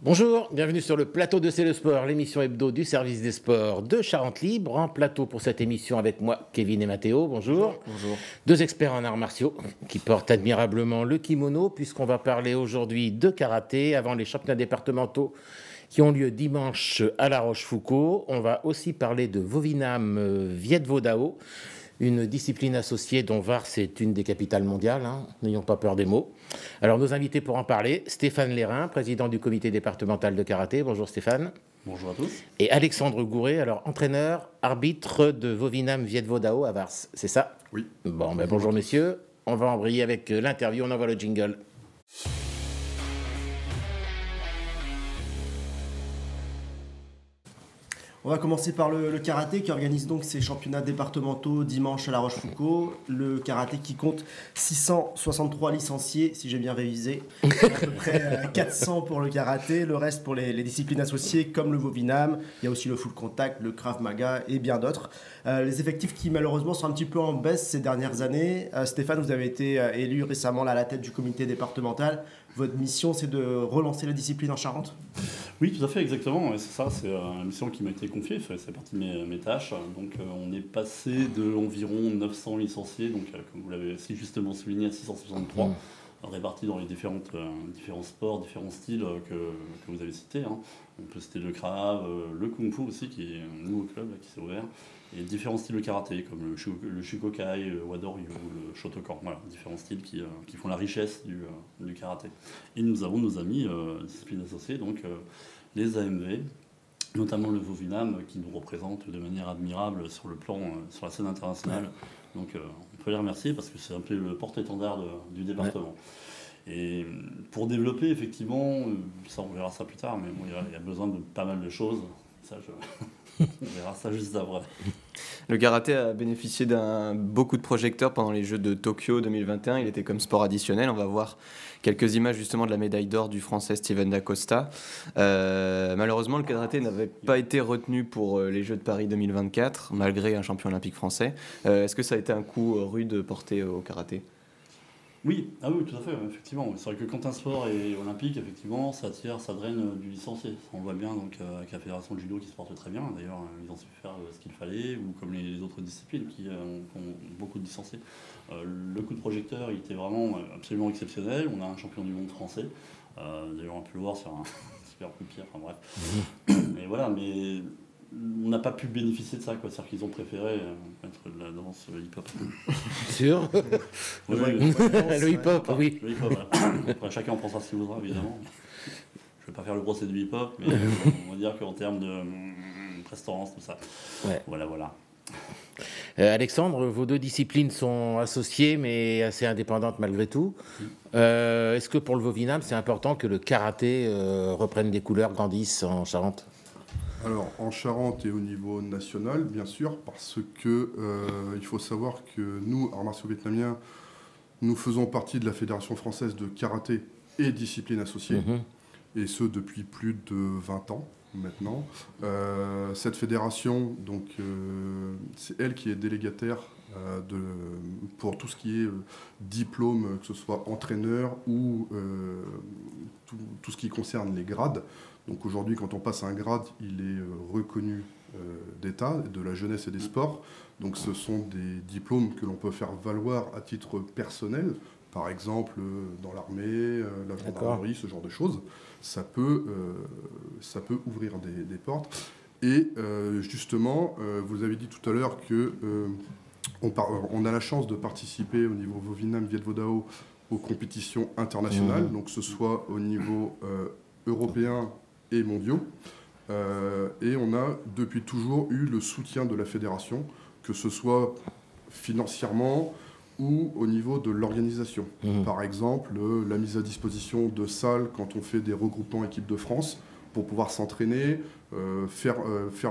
Bonjour, bienvenue sur le plateau de C'est le Sport, l'émission hebdo du service des sports de Charente Libre. En plateau pour cette émission avec moi, Kevin et Mathéo. Bonjour. Bonjour. Deux experts en arts martiaux qui portent admirablement le kimono, puisqu'on va parler aujourd'hui de karaté avant les championnats départementaux qui ont lieu dimanche à La Rochefoucauld. On va aussi parler de Vovinam Viet Vo Dao, une discipline associée dont Vars est une des capitales mondiales, n'ayons pas peur des mots. Alors nos invités pour en parler, Stéphane Lérin, président du comité départemental de karaté. Bonjour Stéphane. Bonjour à tous. Et Alexandre Gouret, alors entraîneur, arbitre de Vovinam Viet Vo Dao à Vars, c'est ça? Oui. Bon, bonjour messieurs, on va embrayer avec l'interview, on envoie le jingle. On va commencer par le karaté qui organise donc ses championnats départementaux dimanche à La Rochefoucauld. Le karaté qui compte 663 licenciés, si j'ai bien révisé. À peu près 400 pour le karaté, le reste pour les disciplines associées comme le Vovinam. Il y a aussi le full contact, le Krav Maga et bien d'autres. Les effectifs qui malheureusement sont un petit peu en baisse ces dernières années. Stéphane, vous avez été élu récemment à la tête du comité départemental. Votre mission, c'est de relancer la discipline en Charente ? Oui, tout à fait, exactement. C'est ça, c'est une mission qui m'a été confiée, c'est partie de mes tâches. Donc on est passé de environ 900 licenciés, donc comme vous l'avez si justement souligné, à 663, répartis dans les différents sports, différents styles que vous avez cités. On peut citer le Krav, le Kung Fu aussi, qui est un nouveau club là, qui s'est ouvert, et différents styles de karaté, comme le Shukokai, le Wadoryu, le Shotokan. Voilà, différents styles qui font la richesse du karaté. Et nous avons nos amis disciplines associées, donc les AMV, notamment le Vovinam, qui nous représente de manière admirable sur le plan, sur la scène internationale. Donc on peut les remercier parce que c'est un peu le porte-étendard du département. Et pour développer, effectivement, ça on verra ça plus tard, mais bon, il y a besoin de pas mal de choses. Ça, on verra ça juste après. Le karaté a bénéficié beaucoup de projecteurs pendant les Jeux de Tokyo 2021. Il était comme sport additionnel. On va voir quelques images justement de la médaille d'or du Français Steven Dacosta. Malheureusement, le karaté n'avait pas été retenu pour les Jeux de Paris 2024, malgré un champion olympique français. Est-ce que ça a été un coup rude porté au karaté ? Oui, oui, tout à fait, effectivement. C'est vrai que quand un sport est olympique, effectivement, ça attire, ça draine du licencié. On le voit bien donc, avec la fédération de judo qui se porte très bien. D'ailleurs, ils ont su faire ce qu'il fallait, ou comme les autres disciplines qui ont beaucoup de licenciés. Le coup de projecteur, il était vraiment absolument exceptionnel. On a un champion du monde français. D'ailleurs, on peut le voir sur un super coup de pied, enfin bref. Et voilà, mais on n'a pas pu bénéficier de ça, quoi. C'est-à-dire qu'ils ont préféré mettre de la danse hip-hop. Sûr? Oui, le hip-hop, oui. Le hip-hop, voilà. Après, chacun en pensera ce qu'il voudra, évidemment. Je ne vais pas faire le procès du hip-hop, mais on va dire qu'en termes de prestance, tout ça. Ouais. Voilà. Alexandre, vos deux disciplines sont associées, mais assez indépendantes malgré tout. Est-ce que pour le Vovinam, c'est important que le karaté reprenne des couleurs, grandisse en Charente ? Alors, en Charente et au niveau national, bien sûr, parce que il faut savoir que nous, arts martiaux vietnamiens, nous faisons partie de la Fédération française de karaté et discipline associée, et ce depuis plus de 20 ans maintenant. Cette fédération, donc, c'est elle qui est délégataire pour tout ce qui est diplôme, que ce soit entraîneur ou tout ce qui concerne les grades. Donc aujourd'hui, quand on passe un grade, il est reconnu d'État, de la jeunesse et des sports. Donc ce sont des diplômes que l'on peut faire valoir à titre personnel, par exemple dans l'armée, la gendarmerie, ce genre de choses. Ça peut ouvrir des portes. Et justement, vous avez dit tout à l'heure que on a la chance de participer au niveau Vovinam Viet Vo Dao aux compétitions internationales, donc que ce soit au niveau européen et mondiaux. Et on a depuis toujours eu le soutien de la fédération, que ce soit financièrement ou au niveau de l'organisation. Par exemple, la mise à disposition de salles quand on fait des regroupements équipe de France pour pouvoir s'entraîner, faire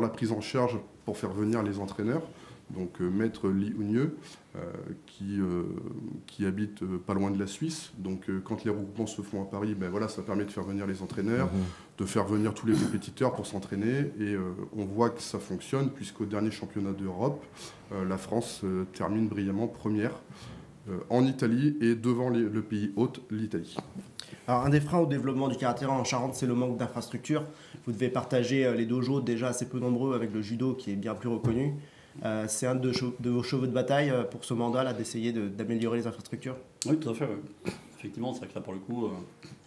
la prise en charge pour faire venir les entraîneurs. Donc Maître Li Unieux, qui habite pas loin de la Suisse. Donc quand les regroupements se font à Paris, ben voilà, ça permet de faire venir les entraîneurs, de faire venir tous les compétiteurs pour s'entraîner. Et on voit que ça fonctionne, puisqu'au dernier championnat d'Europe, la France termine brillamment première en Italie et devant le pays hôte, l'Italie. Alors, un des freins au développement du karaté en Charente, c'est le manque d'infrastructures. Vous devez partager les dojos déjà assez peu nombreux avec le judo qui est bien plus reconnu. C'est un de vos chevaux de bataille pour ce mandat là, d'essayer d'améliorer les infrastructures. Oui, tout à fait. Ouais. Effectivement, c'est vrai que là, pour le coup,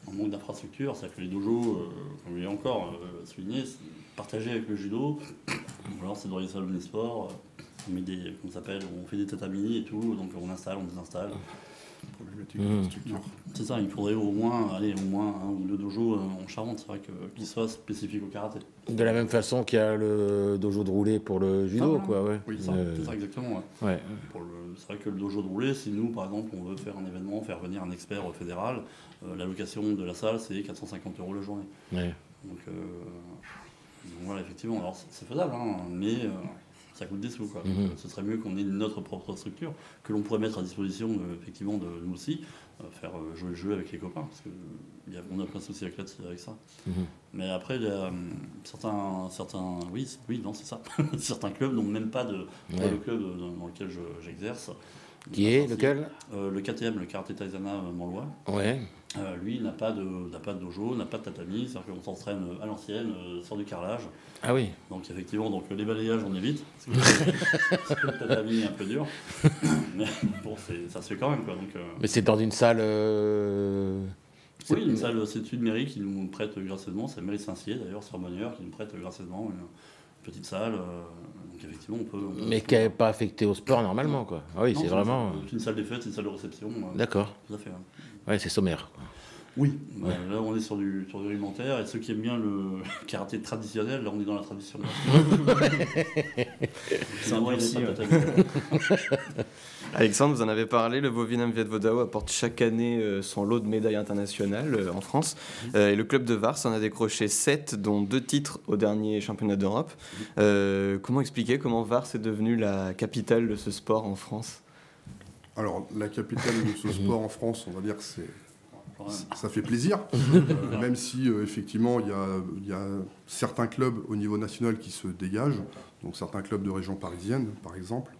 on manque d'infrastructures. C'est vrai que les dojos, comme je l'ai encore souligné, c'est partagé avec le judo. Ou alors, c'est dans les salles omnisports. On met des, comment ça s'appelle, on fait des tatamis et tout, donc on installe, on désinstalle. Problématique d'infrastructure. C'est ça, il faudrait au moins un ou deux dojos en Charente, c'est vrai qu'ils soient spécifiques au karaté. De la même façon qu'il y a le dojo de roulé pour le judo, quoi, ouais. Oui, C'est ça exactement. Ouais. Ouais. C'est vrai que le dojo de roulé, si nous, par exemple, on veut faire un événement, faire venir un expert fédéral, l'allocation de la salle, c'est 450 € la journée. Ouais. Donc voilà, effectivement, alors c'est faisable, hein, mais ça coûte des sous, quoi. Ce serait mieux qu'on ait notre propre structure, que l'on pourrait mettre à disposition, effectivement, de nous aussi, faire jouer le jeu avec les copains, parce qu'on n'a pas de souci avec ça. Mais après, il y a certains oui, non, c'est ça. Certains clubs n'ont même pas de le club dans lequel j'exerce. Qui est lequel? Le KTM, le Karaté Taizana Manlois. Ouais. Lui, n'a pas de dojo, n'a pas de tatami, c'est-à-dire qu'on s'entraîne à l'ancienne, sur du carrelage. Ah oui. Donc effectivement, les balayages, on évite, parce que le tatami est un peu dur. Mais bon, ça se fait quand même, quoi. Donc, Mais c'est dans une salle... oui, une salle, c'est une mairie qui nous prête gracieusement, c'est la mairie de Saint-Cyr d'ailleurs, sur Bonheur, qui nous prête gracieusement une petite salle. Donc effectivement, on peut... Mais qui n'est pas affectée au sport normalement, quoi. Ah oui, Non, c'est vraiment... C'est une salle des fêtes, c'est une salle de réception. D'accord. Tout à fait. Ouais, c'est sommaire. Oui, là on est sur du rudimentaire, et ceux qui aiment bien le karaté traditionnel, là on est dans la tradition. Alexandre, vous en avez parlé, le Vovinam Viet-Vodao apporte chaque année son lot de médailles internationales en France. Et le club de Vars en a décroché 7, dont 2 titres au dernier championnat d'Europe. Comment expliquer comment Vars est devenue la capitale de ce sport en France? Alors, la capitale de ce sport en France, on va dire que ça fait plaisir, même si effectivement il y a certains clubs au niveau national qui se dégagent, donc certains clubs de région parisienne par exemple.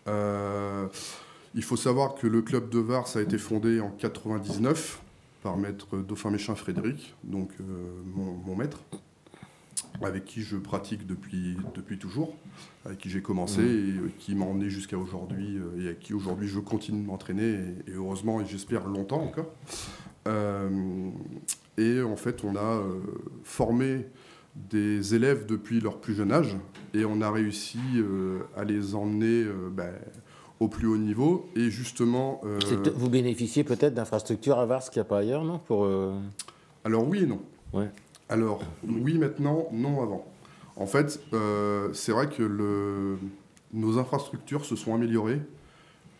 Il faut savoir que le club de Vars a été fondé en 99 par maître Dauphin Méchin Frédéric, donc mon maître, avec qui je pratique depuis toujours, avec qui j'ai commencé et qui m'a emmené jusqu'à aujourd'hui, et avec qui aujourd'hui je continue de m'entraîner, et heureusement, et j'espère longtemps encore. Et en fait, on a formé des élèves depuis leur plus jeune âge, et on a réussi à les emmener au plus haut niveau. Et justement... Vous bénéficiez peut-être d'infrastructures à Vars qu'il n'y a pas ailleurs, non Alors oui et non. Ouais. Alors oui maintenant, non avant. En fait, c'est vrai que nos infrastructures se sont améliorées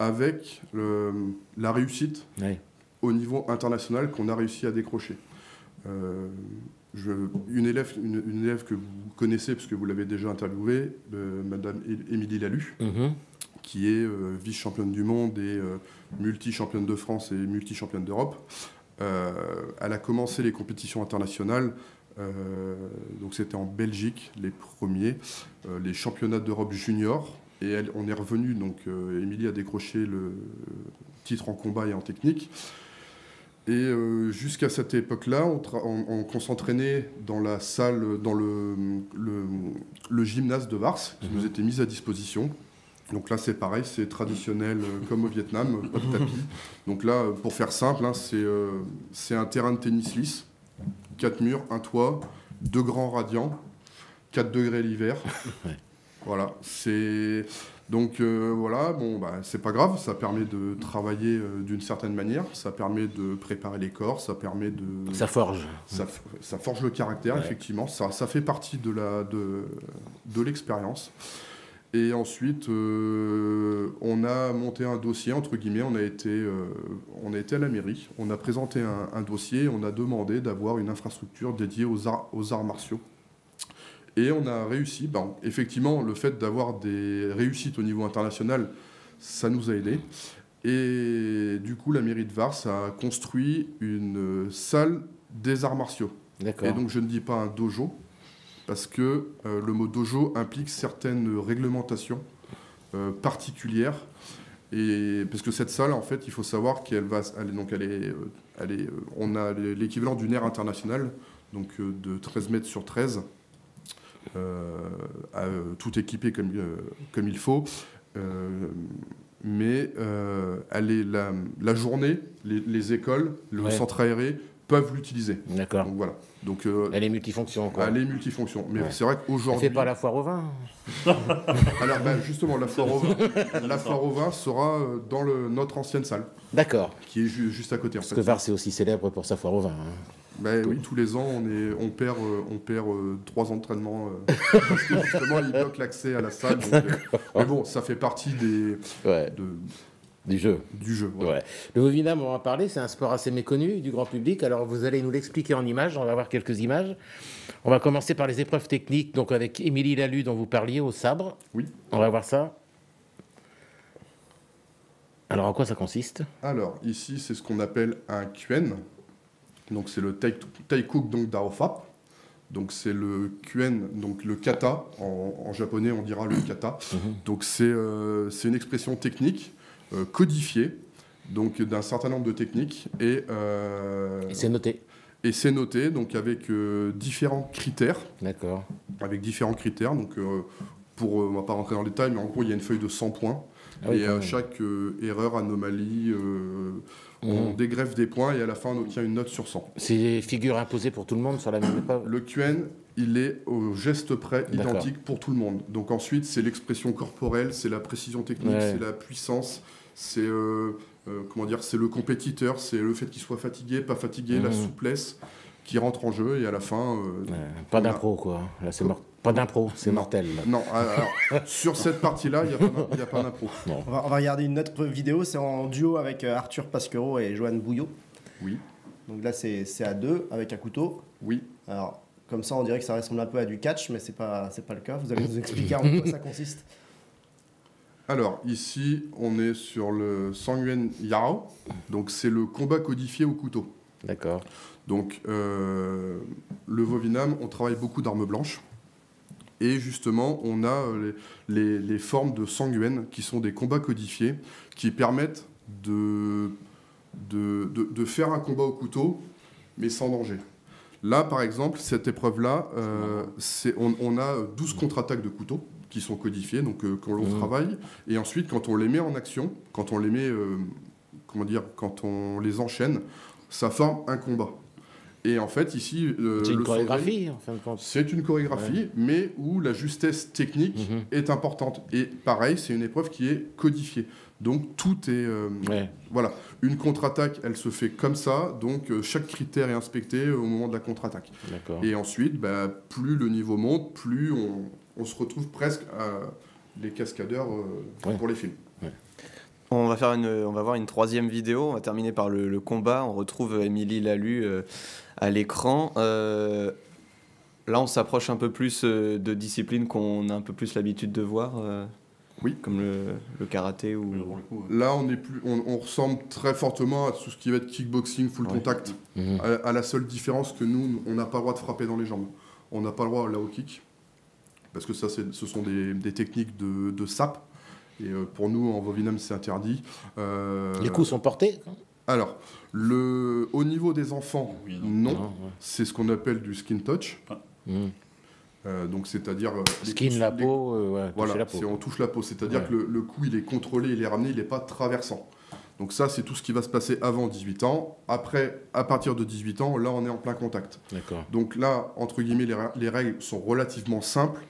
avec la réussite au niveau international qu'on a réussi à décrocher. Une élève que vous connaissez, parce que vous l'avez déjà interviewée, Madame Émilie Lalu, qui est vice-championne du monde et multi-championne de France et multi-championne d'Europe. Elle a commencé les compétitions internationales, donc c'était en Belgique, les premiers, les championnats d'Europe junior, et on est revenu, donc Émilie a décroché le titre en combat et en technique. Et jusqu'à cette époque-là, on s'entraînait dans la salle, dans le gymnase de Vars, qui nous était mis à disposition. Donc là, c'est pareil, c'est traditionnel comme au Vietnam, pas de tapis. Donc là, pour faire simple, hein, c'est un terrain de tennis lisse, 4 murs, un toit, 2 grands radiants, 4 degrés l'hiver. Voilà, c'est... Donc voilà, bon, c'est pas grave, ça permet de travailler d'une certaine manière, ça permet de préparer les corps, ça permet de... Ça forge. Ça forge le caractère, effectivement, ça fait partie de l'expérience. Et ensuite, on a monté un dossier, entre guillemets, on a été à la mairie, on a présenté un dossier, on a demandé d'avoir une infrastructure dédiée aux arts martiaux. Et on a réussi. Effectivement, le fait d'avoir des réussites au niveau international, ça nous a aidés. Et du coup, la mairie de Vars a construit une salle des arts martiaux. D'accord. Et donc, je ne dis pas un dojo, parce que le mot dojo implique certaines réglementations particulières. Et parce que cette salle, en fait, il faut savoir on a l'équivalent d'une aire internationale, donc de 13 mètres sur 13, tout équipé comme il faut. Mais la journée, les écoles, le centre aéré peuvent l'utiliser. D'accord. Donc voilà. Donc, elle est multifonction, quoi. Elle est multifonction. Mais c'est vrai qu'aujourd'hui... Elle fait pas la foire au vin. Alors justement, la foire au vin sera dans notre ancienne salle. D'accord. Qui est juste à côté. Parce que Var, c'est aussi célèbre pour sa foire au vin. Hein. Ben oui, tous les ans, on perd 3 entraînements parce que justement, ils bloquent l'accès à la salle. Donc, mais bon, ça fait partie du jeu. Voilà. Ouais. Le Vovinam, on va en parler, c'est un sport assez méconnu du grand public. Alors, vous allez nous l'expliquer en images. On va voir quelques images. On va commencer par les épreuves techniques, donc avec Émilie Lalu, dont vous parliez, au sabre. Oui. On va voir ça. Alors, en quoi ça consiste? Alors, ici, c'est ce qu'on appelle un kuen. Donc, c'est le taikuk donc d'Aofa. Donc, c'est le kuen, donc le kata. En japonais, on dira le kata. Donc, c'est une expression technique codifiée, donc d'un certain nombre de techniques. Et c'est noté. Et c'est noté, donc avec différents critères. D'accord. Avec différents critères. Donc, on ne va pas rentrer dans le détail, mais en gros, il y a une feuille de 100 points. Ah, et chaque erreur, anomalie, on dégreffe des points et à la fin, on obtient une note sur 100. C'est des figures imposées pour tout le monde sur la même épreuve? Le kuen, il est au geste près identique pour tout le monde. Donc ensuite, c'est l'expression corporelle, c'est la précision technique, c'est la puissance, c'est c'est le compétiteur, c'est le fait qu'il soit fatigué, pas fatigué, la souplesse qui rentre en jeu et à la fin... pas d'impro, quoi. Là, c'est mort. Pas d'impro, c'est mortel. Là. Non, alors, sur cette partie-là, il n'y a pas d'impro. On va regarder une autre vidéo, c'est en duo avec Arthur Pasquero et Johan Bouillot. Oui. Donc là, c'est à deux, avec un couteau. Oui. Alors, comme ça, on dirait que ça ressemble un peu à du catch, mais c'est pas le cas. Vous allez nous expliquer en quoi ça consiste. Alors, ici, on est sur le Sangyuan Yao. Donc, c'est le combat codifié au couteau. D'accord. Donc, le Vovinam, on travaille beaucoup d'armes blanches. Et justement, on a les formes de Sangyuan, qui sont des combats codifiés, qui permettent de faire un combat au couteau, mais sans danger. Là, par exemple, cette épreuve-là, on a 12 contre-attaques de couteau qui sont codifiées, donc quand l'on travaille. Et ensuite, quand on les met en action, quand on les met, quand on les enchaîne, ça forme un combat. Et en fait, ici... c'est une chorégraphie, en fin de compte. C'est une chorégraphie, mais où la justesse technique est importante. Et pareil, c'est une épreuve qui est codifiée. Donc, tout est... Voilà. Une contre-attaque, elle se fait comme ça. Donc, chaque critère est inspecté au moment de la contre-attaque. Et ensuite, plus le niveau monte, plus on se retrouve presque à les cascadeurs pour les films. On va voir une troisième vidéo. On va terminer par le combat. On retrouve Émilie Lalu à l'écran. Là, on s'approche un peu plus de disciplines qu'on a un peu plus l'habitude de voir. Oui. Comme le karaté ou... Là, on ressemble très fortement à tout ce qui va être kickboxing, full contact. À la seule différence que nous, on n'a pas le droit de frapper dans les jambes. On n'a pas le droit à la low kick. Parce que ça, ce sont des techniques de sap. Et pour nous, en Vovinam, c'est interdit. Les coups sont portés? Alors, au niveau des enfants, non. C'est ce qu'on appelle du skin touch. Donc, c'est-à-dire... Skin, la peau, voilà, la peau. On touche la peau. C'est-à-dire que le coup, il est contrôlé, il est ramené, il n'est pas traversant. Donc ça, c'est tout ce qui va se passer avant 18 ans. Après, à partir de 18 ans, là, on est en plein contact. D'accord. Donc là, entre guillemets, les règles sont relativement simples.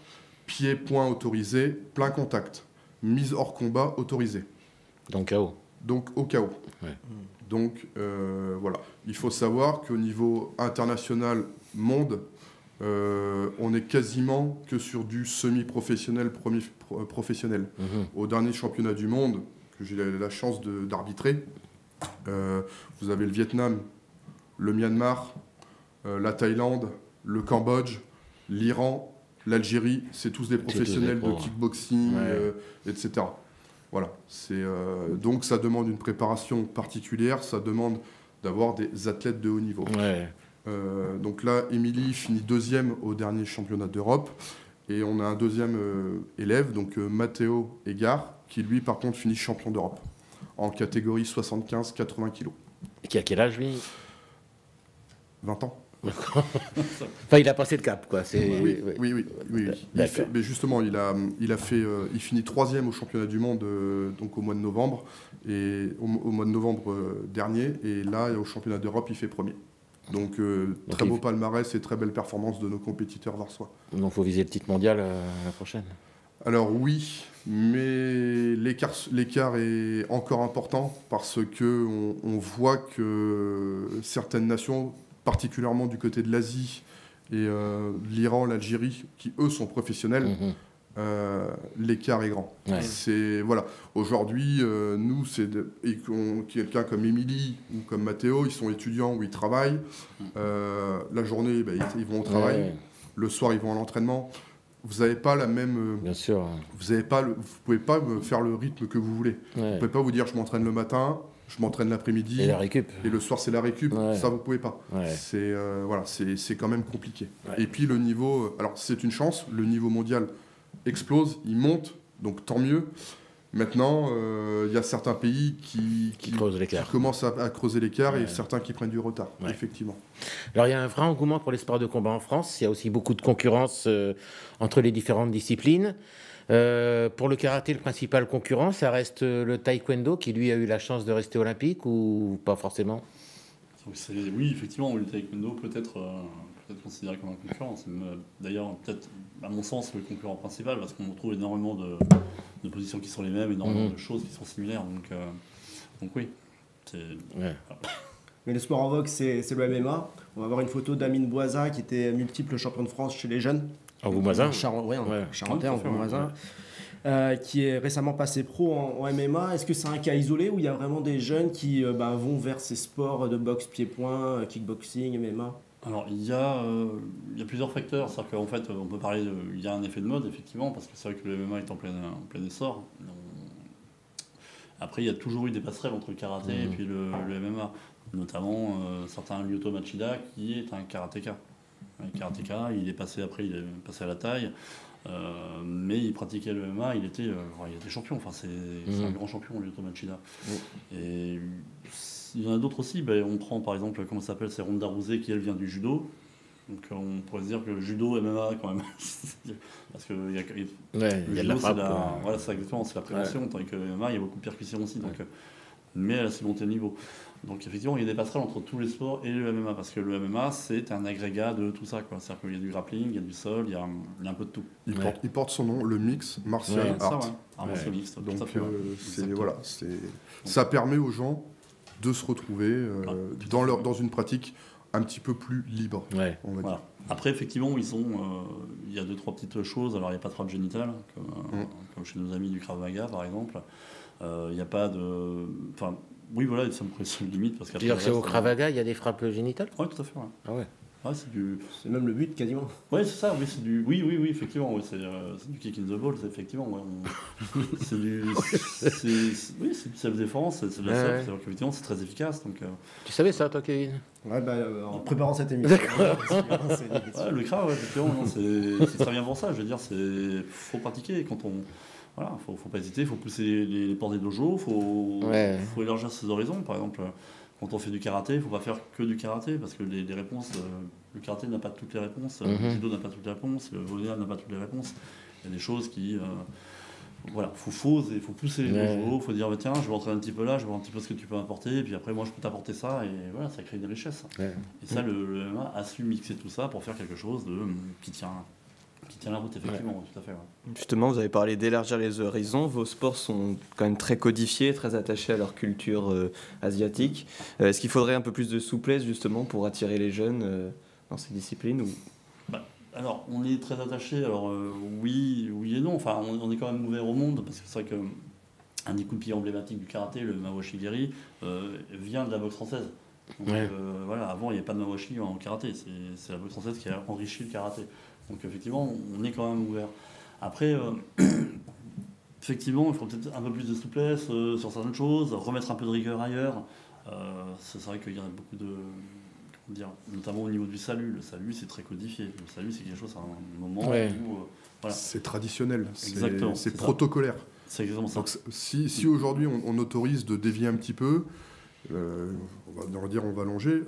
Pied, poing autorisé, plein contact. Mise hors combat autorisée. Donc KO. Donc au KO. Donc voilà. Il faut savoir qu'au niveau international, monde, on est quasiment que sur du semi-professionnel, professionnel. Au dernier championnat du monde, que j'ai la chance d'arbitrer, vous avez le Vietnam, le Myanmar, la Thaïlande, le Cambodge, l'Iran, l'Algérie, c'est tous des professionnels de kickboxing, etc. Voilà. Donc ça demande une préparation particulière, ça demande d'avoir des athlètes de haut niveau. Donc là, Émilie finit deuxième au dernier championnat d'Europe. Et on a un deuxième élève, donc Matteo Egar, qui lui, par contre, finit champion d'Europe. en catégorie 75-80 kg. Et qui a quel âge, lui? 20 ans. Enfin, il a passé le cap, quoi. Oui. Mais justement, il finit 3e au championnat du monde donc au mois de novembre, et au mois de novembre dernier, et là, au championnat d'Europe, il fait 1er. Donc, très beau palmarès et très belle performance de nos compétiteurs varsois. Donc, il faut viser le titre mondial la prochaine. Alors oui, mais l'écart est encore important parce que on voit que certaines nations, particulièrement du côté de l'Asie et l'Iran, l'Algérie, qui eux sont professionnels, l'écart est grand. Ouais. Voilà. Aujourd'hui, nous, quelqu'un comme Émilie ou comme Mathéo, ils sont étudiants ou ils travaillent. La journée, ils vont au travail. Ouais. Le soir, ils vont à l'entraînement. Vous n'avez pas la même. Bien sûr. Vous pouvez pas faire le rythme que vous voulez. Ouais. Vous pouvez pas vous dire je m'entraîne le matin, je m'entraîne l'après-midi. Et la récup. Et le soir c'est la récup. Ouais. Ça vous pouvez pas. Ouais. C'est quand même compliqué. Ouais. Et puis le niveau. Alors c'est une chance. Le niveau mondial explose, il monte, donc tant mieux. Maintenant, il y a certains pays qui commencent à creuser l'écart et certains qui prennent du retard, effectivement. Alors, il y a un vrai engouement pour les sports de combat en France. Il y a aussi beaucoup de concurrence entre les différentes disciplines. Pour le karaté, le principal concurrent, ça reste le taekwondo, qui lui a eu la chance de rester olympique, ou pas forcément? Oui, effectivement, le taekwondo peut être considéré comme un concurrent. C'est d'ailleurs, peut-être, à mon sens, le concurrent principal, parce qu'on retrouve énormément de positions qui sont les mêmes, énormément de choses qui sont similaires. Donc oui. Ouais. Mais le sport en vogue, c'est le MMA. On va avoir une photo d'Amine Boisa, qui était multiple champion de France chez les jeunes. En Vaumoisin. Charentais, en Vaumoisin. Qui est récemment passé pro en MMA. Est-ce que c'est un cas isolé ou il y a vraiment des jeunes qui vont vers ces sports de boxe pied-point, kickboxing, MMA? Alors, il y a plusieurs facteurs. C'est-à-dire qu'en fait, on peut parler il y a un effet de mode, effectivement, parce que c'est vrai que le MMA est en plein essor. Après, il y a toujours eu des passerelles entre le karaté et puis le MMA. Notamment, certains Lyoto Machida, qui est un karatéka. Un karatéka, il est passé à la taille. Mais il pratiquait le MMA, il était champion. Enfin, c'est un grand champion, Lyoto Machida. Et il y en a d'autres aussi. On prend par exemple, comment ça s'appelle, c'est Ronda Rousey, qui elle vient du judo. Donc on pourrait se dire que le judo MMA quand même. Parce que il y a de la frappe. Voilà, c'est exactement, c'est la prévention. Tandis que le MMA, il y a beaucoup de percussions aussi. Donc, mais elle a su monter le niveau. Donc effectivement, il y a des passerelles entre tous les sports et le MMA, parce que le MMA, c'est un agrégat de tout ça, quoi. C'est-à-dire qu'il y a du grappling, il y a du sol, il y a un peu de tout. Il porte son nom, le mix martial art. Martial mixte. Donc ça permet aux gens de se retrouver dans une pratique un petit peu plus libre, on va dire. Après, effectivement, il y a 2-3 petites choses. Alors, il n'y a pas de frappe génitale, comme chez nos amis du Krav Maga, par exemple. Il n'y a pas de... Enfin, oui, voilà, ça me paraît une limite. Parce qu'après, c'est au Krav Maga, il y a des frappes génitales? Oui, tout à fait. Ah ouais. C'est même le but, quasiment. Oui, c'est ça. Oui, oui, effectivement. C'est du kick in the ball, effectivement. C'est du self-défense, c'est de la self. Effectivement, c'est très efficace. Donc, Tu savais ça, toi, Kevin? En préparant cette émission. Le Krav, effectivement, c'est très bien pour ça. Je veux dire, faut pratiquer quand on... Voilà, faut pas hésiter, faut pousser les portes des dojos, faut élargir ses horizons. Par exemple, quand on fait du karaté, il ne faut pas faire que du karaté, parce que les réponses, le karaté n'a pas toutes les réponses, le judo n'a pas toutes les réponses, le volley n'a pas toutes les réponses. Il y a des choses qui... faut oser, il faut pousser les dojos, il faut dire tiens, je vais rentrer un petit peu là, je vais voir un petit peu ce que tu peux m'apporter, et puis après moi je peux t'apporter ça, et voilà, ça crée des richesses. Et ça, le MMA a su mixer tout ça pour faire quelque chose qui tient la route, effectivement, tout à fait. Justement, vous avez parlé d'élargir les horizons. Vos sports sont quand même très codifiés, très attachés à leur culture asiatique. Est-ce qu'il faudrait un peu plus de souplesse, justement, pour attirer les jeunes dans ces disciplines Alors, on est très attachés. Alors, oui et non. Enfin, on est quand même ouvert au monde, parce que c'est vrai qu'un des coups de pied emblématiques du karaté, le Mawashi Geri, vient de la boxe française. Donc, avant, il n'y avait pas de Mawashi en karaté. C'est la boxe française qui a enrichi le karaté. Donc effectivement, on est quand même ouvert. Après, effectivement, il faut peut-être un peu plus de souplesse sur certaines choses, remettre un peu de rigueur ailleurs. C'est vrai qu'il y a beaucoup de... Comment dire, notamment au niveau du salut. Le salut, c'est très codifié. Le salut, c'est quelque chose à un moment où... C'est traditionnel, c'est protocolaire. C'est exactement ça. Donc si aujourd'hui on autorise de dévier un petit peu, on va dire on va allonger,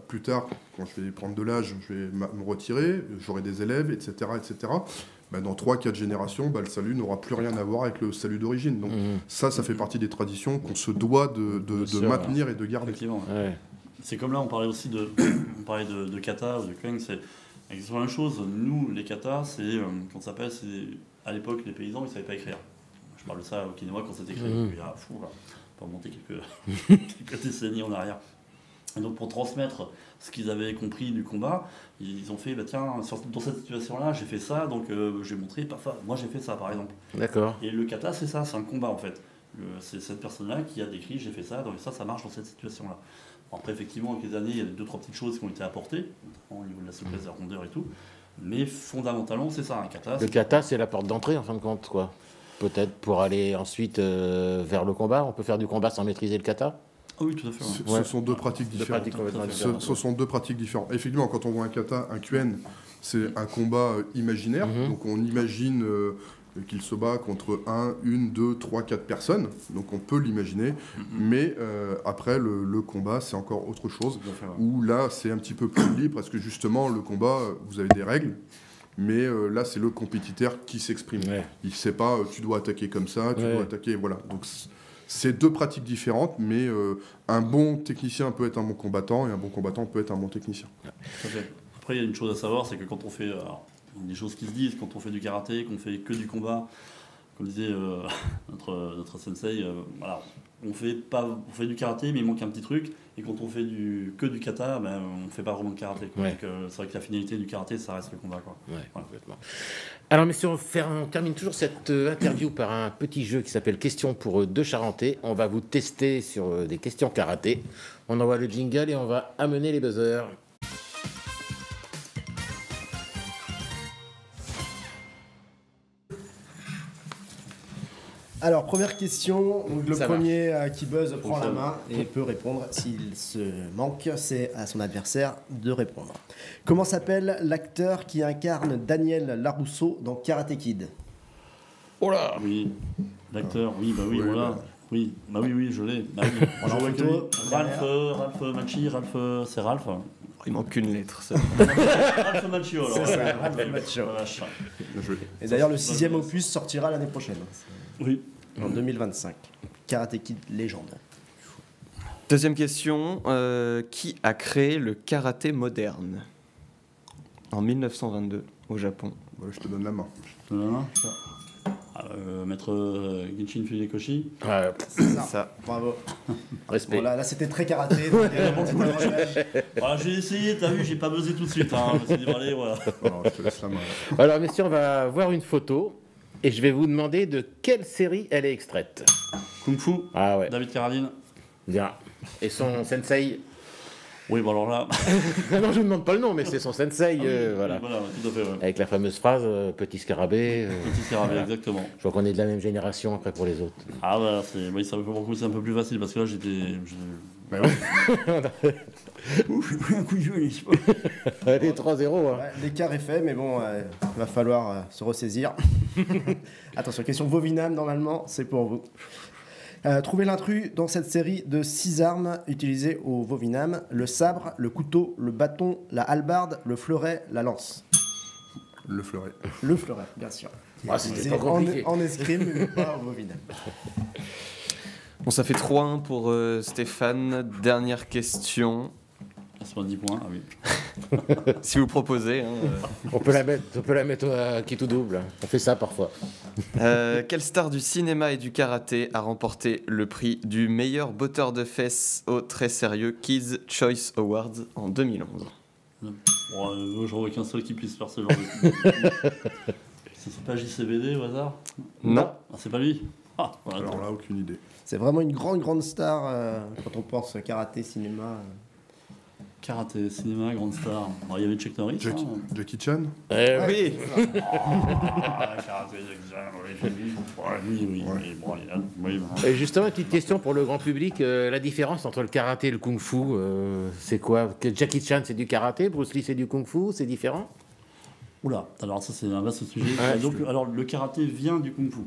plus tard, quand je vais prendre de l'âge, je vais me retirer, j'aurai des élèves, etc. etc. Bah, dans 3-4 générations, bah, le salut n'aura plus rien à voir avec le salut d'origine. Donc ça fait partie des traditions qu'on se doit de maintenir et de garder. Effectivement. Ouais. C'est comme là, on parlait aussi de kata ou de keng, c'est exactement la même chose. Nous, les kata, c'est, comment ça s'appelle, à l'époque, les paysans, ils ne savaient pas écrire. Je parle de ça au Okinawa quand c'était écrit. Il y a fou, là, on peut remonter quelques décennies en arrière. Et donc pour transmettre ce qu'ils avaient compris du combat, ils ont fait, bah, tiens, dans cette situation-là, j'ai fait ça, donc j'ai montré, parfois, moi j'ai fait ça par exemple. D'accord. Et le kata, c'est ça, c'est un combat en fait. C'est cette personne-là qui a décrit, j'ai fait ça, donc ça marche dans cette situation-là. Après, effectivement, avec les années, il y a 2-3 petites choses qui ont été apportées, notamment au niveau de la souplesse, de la rondeur et tout. Mais fondamentalement, c'est ça, un kata. Le kata, c'est la porte d'entrée, en fin de compte, quoi. Peut-être pour aller ensuite vers le combat. On peut faire du combat sans maîtriser le kata. Ah oui, tout à fait. Ce sont deux pratiques différentes. Ce sont deux pratiques différentes. Effectivement, quand on voit un kata, un kuen, c'est un combat imaginaire. Donc on imagine qu'il se bat contre 1, 2, 3, 4 personnes. Donc on peut l'imaginer. Mais après, le combat, c'est encore autre chose. Où là, c'est un petit peu plus libre parce que justement, le combat, vous avez des règles. Mais là, c'est le compétiteur qui s'exprime. Ouais. Il ne sait pas, tu dois attaquer comme ça, tu dois attaquer, voilà. Donc, c'est deux pratiques différentes, mais un bon technicien peut être un bon combattant, et un bon combattant peut être un bon technicien. Après, il y a une chose à savoir, c'est que quand on fait... des choses qui se disent, quand on fait du karaté, qu'on fait que du combat, comme disait notre sensei, voilà, on fait du karaté, mais il manque un petit truc. Et quand on fait que du kata, ben, on ne fait pas vraiment de karaté. Ouais. Donc, c'est vrai que la finalité du karaté, ça reste le combat. Quoi. Ouais, voilà. Alors, messieurs, on termine toujours cette interview par un petit jeu qui s'appelle Questions pour deux Charentais. On va vous tester sur des questions karaté. On envoie le jingle et on va amener les buzzers. Alors, première question. Donc, le premier qui buzz prend la main et peut répondre. S'il se manque, c'est à son adversaire de répondre. Comment s'appelle l'acteur qui incarne Daniel Larousseau dans Karate Kid? Oh là! Oui, l'acteur, oui, bah oui, voilà. Oui, bah oui, je l'ai. Bah oui. On l'a photo. Ralph Macchio, c'est Ralph. Il manque une lettre. Ralph Macchio, alors. C'est ça, Ralph Macchio. Et d'ailleurs, le 6e opus sortira l'année prochaine. Oui. En 2025. Karate Kid légende. Deuxième question. Qui a créé le karaté moderne? En 1922, au Japon. Ouais, je te donne la main. Maître Genshin Funakoshi. Ouais, c'est ça. Bravo. Respect. Bon, là, c'était très karaté. J'ai essayé, t'as vu, j'ai pas buzzé tout de suite. Je me suis dit, allez, voilà. Alors, je te laisse la main. Alors, messieurs, on va voir une photo. Et je vais vous demander de quelle série elle est extraite. Kung Fu. Ah ouais. David Carradine. Bien. Et son sensei? Oui, bon alors là... non, je ne vous demande pas le nom, mais c'est son sensei. Voilà. Voilà, tout à fait, ouais. Avec la fameuse phrase petit scarabée. Petit scarabée, voilà. Exactement. Je vois qu'on est de la même génération après pour les autres. Ah bah, oui, ça, pour le coup, c'est un peu plus facile parce que là, Bah oui. Ouf, j'ai pris un coup de jeu, n'est-ce pas? Allez, 3-0. Hein. Ouais, l'écart est fait, mais bon, il va falloir se ressaisir. Attention, question Vovinam, normalement, c'est pour vous. Trouvez l'intrus dans cette série de 6 armes utilisées au Vovinam: le sabre, le couteau, le bâton, la hallebarde, le fleuret, la lance. Le fleuret. Le fleuret, bien sûr. Ah, c'était pas compliqué. En escrime, mais pas au Vovinam. Bon, ça fait 3-1 pour Stéphane. Dernière question. C'est pas 10 points, ah oui. Si vous proposez. On peut la mettre à qui tout double. On fait ça parfois. Quelle star du cinéma et du karaté a remporté le prix du meilleur botteur de fesses au très sérieux Kids Choice Awards en 2011? Bon, j'en vois qu'un seul qui puisse faire ce genre de... C'est pas JCVD au hasard? Non. Ah, c'est pas lui? Voilà, alors là, aucune idée. C'est vraiment une grande star quand on pense karaté, cinéma. Karaté, cinéma, grande star. Alors, il y avait Chuck Norris. Jackie Chan. Oui. Karaté, oui. Et justement, une petite question pour le grand public. La différence entre le karaté et le kung-fu, c'est quoi? Jackie Chan, c'est du karaté. Bruce Lee, c'est du kung-fu. C'est différent? Oula, alors ça c'est un vaste sujet. Ouais, Donc, alors le karaté vient du kung-fu.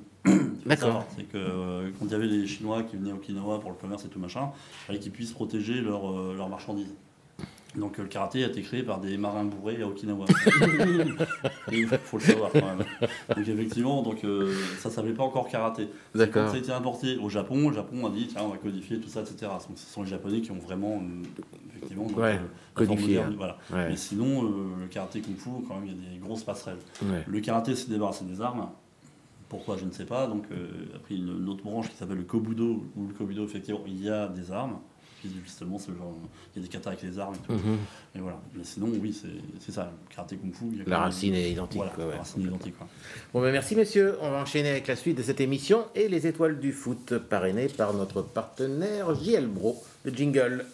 D'accord. C'est que quand il y avait les Chinois qui venaient à Okinawa pour le commerce et tout machin, il fallait qu'ils puissent protéger leurs marchandises. Donc le karaté a été créé par des marins bourrés à Okinawa. Il faut le savoir quand même. Donc effectivement, ça s'appelait pas encore karaté. D'accord. Quand ça a été importé au Japon a dit tiens on va codifier tout ça, etc. Donc ce sont les Japonais qui ont vraiment effectivement codifié. Voilà. Ouais. Mais sinon le karaté kung fu quand même il y a des grosses passerelles. Ouais. Le karaté s'est débarrassé des armes. Pourquoi je ne sais pas. Donc après une autre branche qui s'appelle le kobudo, où le kobudo effectivement il y a des armes. Justement, c'est le genre, il y a des katas avec les armes et tout. Et voilà. Mais sinon, oui, c'est ça. Le karaté kung fu. La racine est identique. Voilà, quoi, ouais. la racine est identique. Quoi. Bon, ben merci messieurs. On va enchaîner avec la suite de cette émission et les étoiles du foot, parrainées par notre partenaire JL Bro, le jingle.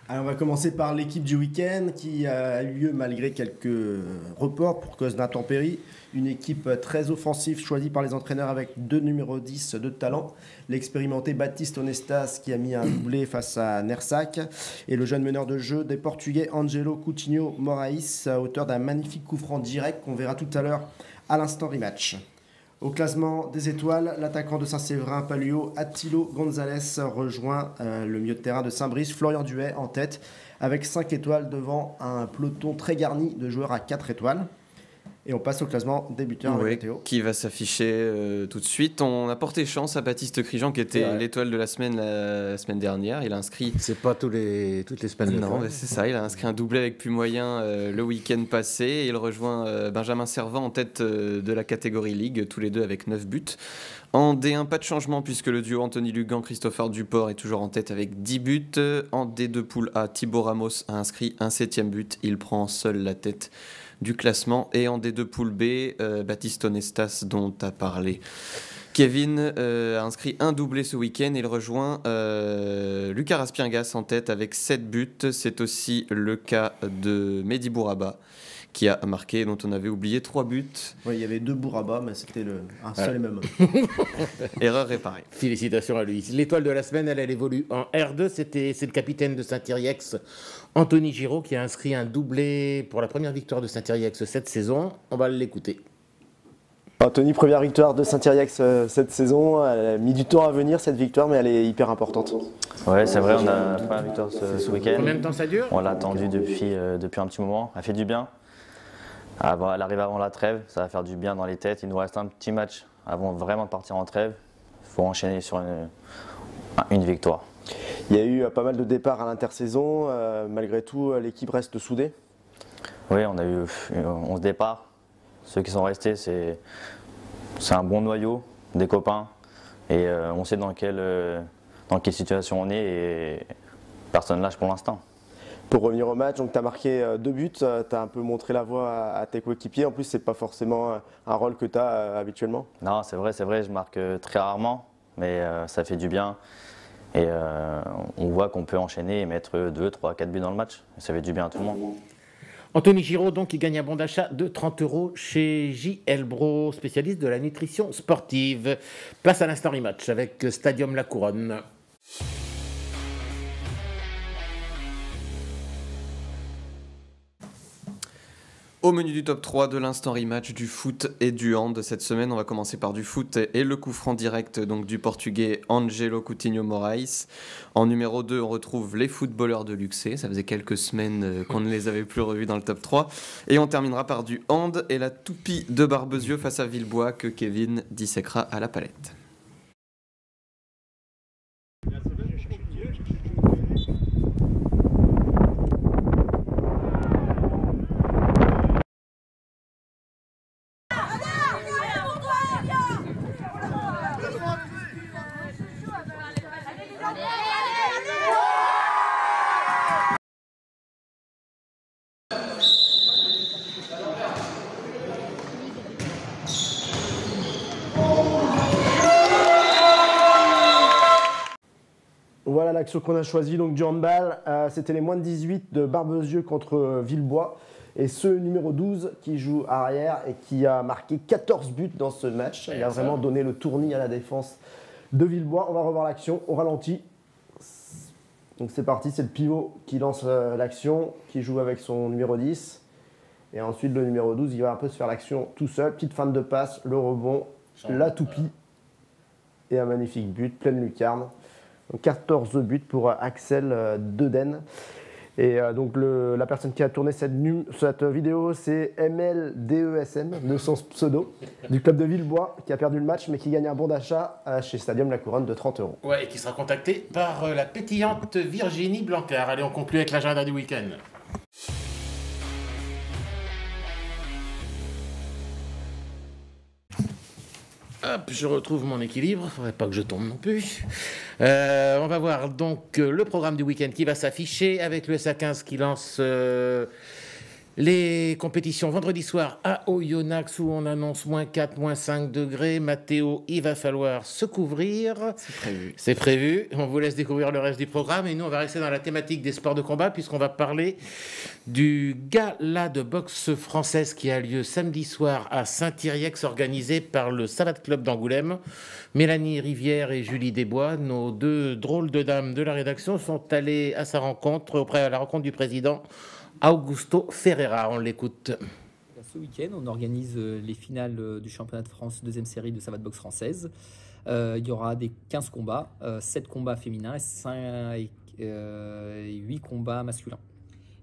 Alors on va commencer par l'équipe du week-end qui a eu lieu malgré quelques reports pour cause d'intempéries. Une équipe très offensive choisie par les entraîneurs avec 2 numéros 10 de talent. L'expérimenté Baptiste Onestas qui a mis un doublé face à Nersac. Et le jeune meneur de jeu des Portugais Angelo Coutinho Moraes, auteur d'un magnifique coup franc direct qu'on verra tout à l'heure à l'instant rematch. Au classement des étoiles, l'attaquant de Saint-Séverin Palio, Attilo Gonzalez, rejoint le milieu de terrain de Saint-Brice, Florian Duhay en tête, avec 5 étoiles devant un peloton très garni de joueurs à 4 étoiles. Et on passe au classement des buteurs avec Théo. Qui va s'afficher tout de suite. On a porté chance à Baptiste Crijan qui était l'étoile de la semaine dernière. Il a inscrit... C'est pas toutes les semaines. Non, c'est ça. Il a inscrit un doublé avec Pumoyen le week-end passé. Il rejoint Benjamin Servant en tête de la catégorie Ligue, tous les deux avec 9 buts. En D1, pas de changement puisque le duo Anthony Lugan, Christopher Duport est toujours en tête avec 10 buts. En D2 poule A, Thibaut Ramos a inscrit un 7e but. Il prend seul la tête du classement. Et en D2 poule B, Baptiste Onestas dont tu as parlé. Kevin a inscrit un doublé ce week-end. Il rejoint Lucas Raspiengas en tête avec 7 buts. C'est aussi le cas de Mehdi Bouraba qui a marqué, dont on avait oublié 3 buts. Oui, il y avait 2 Bouraba, mais c'était un seul et même. Erreur réparée. Félicitations à lui. L'étoile de la semaine, elle évolue en R2. C'est le capitaine de Saint-Yrieix, Anthony Giraud, qui a inscrit un doublé pour la première victoire de Saint-Yrieix cette saison. On va l'écouter. Anthony, première victoire de Saint-Yrieix cette saison. Elle a mis du temps à venir cette victoire, mais elle est hyper importante. Ouais, c'est vrai, on a la première victoire ce week-end. Combien de temps ça dure? On l'a attendu depuis un petit moment. Elle fait du bien. Elle arrive avant la trêve, ça va faire du bien dans les têtes. Il nous reste un petit match avant vraiment de partir en trêve. Il faut enchaîner sur une victoire. Il y a eu pas mal de départs à l'intersaison. Malgré tout, l'équipe reste soudée. Oui, on a eu 11 départs. Ceux qui sont restés, c'est un bon noyau, des copains. Et on sait dans quelle situation on est et personne lâche pour l'instant. Pour revenir au match, tu as marqué 2 buts, tu as un peu montré la voie à tes coéquipiers. En plus, ce n'est pas forcément un rôle que tu as habituellement. Non, c'est vrai, je marque très rarement, mais ça fait du bien. Et on voit qu'on peut enchaîner et mettre 2, 3, 4 buts dans le match. Ça fait du bien à tout le monde. Anthony Giraud, donc, qui gagne un bon d'achat de 30 € chez JL Bro, spécialiste de la nutrition sportive. Place à l'instant rematch avec Stadium La Couronne. Au menu du top 3 de l'instant rematch du foot et du hand cette semaine, on va commencer par du foot et le coup franc direct donc du portugais Angelo Coutinho Moraes. En numéro 2, on retrouve les footballeurs de Luxé. Ça faisait quelques semaines qu'on ne les avait plus revus dans le top 3. Et on terminera par du hand et la toupie de Barbezieux face à Villebois que Kevin disséquera à la palette. Voilà l'action qu'on a choisie, donc du handball. C'était les moins de 18 de Barbezieux contre Villebois. Et ce numéro 12 qui joue arrière et qui a marqué 14 buts dans ce match. Il a vraiment donné le tournis à la défense de Villebois. On va revoir l'action au ralenti. Donc c'est parti, c'est le pivot qui lance l'action, qui joue avec son numéro 10. Et ensuite le numéro 12, il va un peu se faire l'action tout seul. Petite feinte de passe, le rebond, la toupie. Et un magnifique but, pleine lucarne. Donc 14 buts pour Axel Deden. Et donc la personne qui a tourné cette vidéo, c'est MLDESM, de son pseudo, du club de Villebois, qui a perdu le match, mais qui gagne un bon d'achat chez Stadium La Couronne de 30 €. Ouais, et qui sera contacté par la pétillante Virginie Blancard. Allez, on conclut avec l'agenda du week-end. Hop, je retrouve mon équilibre, il ne faudrait pas que je tombe non plus. On va voir donc le programme du week-end qui va s'afficher avec le SA15 qui lance les compétitions vendredi soir à Oyonnax où on annonce -4, -5 degrés. Mathéo, il va falloir se couvrir. C'est prévu. C'est prévu. On vous laisse découvrir le reste du programme et nous on va rester dans la thématique des sports de combat puisqu'on va parler du gala de boxe française qui a lieu samedi soir à Saint-Yrieix organisé par le Savate Club d'Angoulême. Mélanie Rivière et Julie Desbois, nos deux drôles de dames de la rédaction, sont allées à sa rencontre, à la rencontre du président Augusto Ferreira. On l'écoute. Ce week-end, on organise les finales du championnat de France, deuxième série de Savate Boxe française. Il y aura des 15 combats, 7 combats féminins et 8 combats masculins.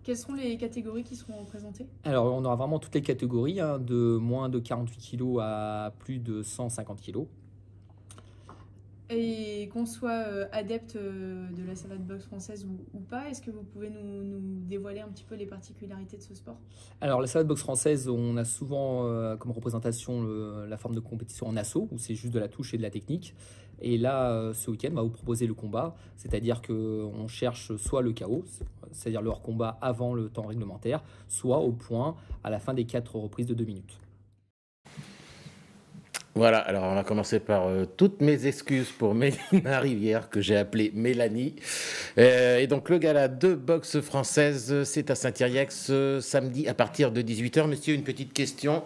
Quelles seront les catégories qui seront représentées? Alors, on aura vraiment toutes les catégories, de moins de 48 kg à plus de 150 kg. Et qu'on soit adepte de la savate boxe française ou pas, est-ce que vous pouvez nous dévoiler un petit peu les particularités de ce sport? Alors, la savate boxe française, on a souvent comme représentation la forme de compétition en assaut, où c'est juste de la touche et de la technique. Et là, ce week-end, on va vous proposer le combat, c'est-à-dire qu'on cherche soit le KO, c'est-à-dire le hors-combat avant le temps réglementaire, soit au point à la fin des 4 reprises de 2 minutes. Voilà, alors on va commencer par toutes mes excuses pour Mélina Rivière, que j'ai appelée Mélanie. Et donc le gala de boxe française, c'est à Saint-Yrieix samedi à partir de 18h. Monsieur, une petite question.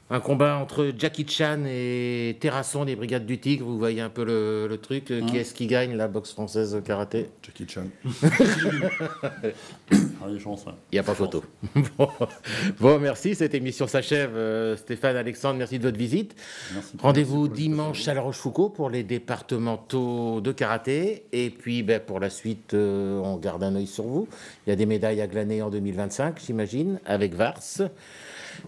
Un combat entre Jackie Chan et Terrasson des Brigades du Tigre, vous voyez un peu le truc. Qui est-ce qui gagne la boxe française karaté? Jackie Chan. Les chances, ouais. Il n'y a pas photo. Bon, merci. Cette émission s'achève. Stéphane, Alexandre, merci de votre visite. Rendez-vous dimanche à La Rochefoucauld pour les départementaux de karaté. Et puis, pour la suite, on garde un œil sur vous. Il y a des médailles à glaner en 2025, j'imagine, avec Vars.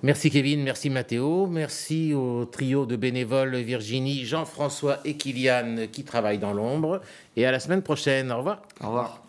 Merci Kevin, merci Mathéo, merci au trio de bénévoles Virginie, Jean-François et Kylian qui travaillent dans l'ombre. Et à la semaine prochaine. Au revoir. Au revoir.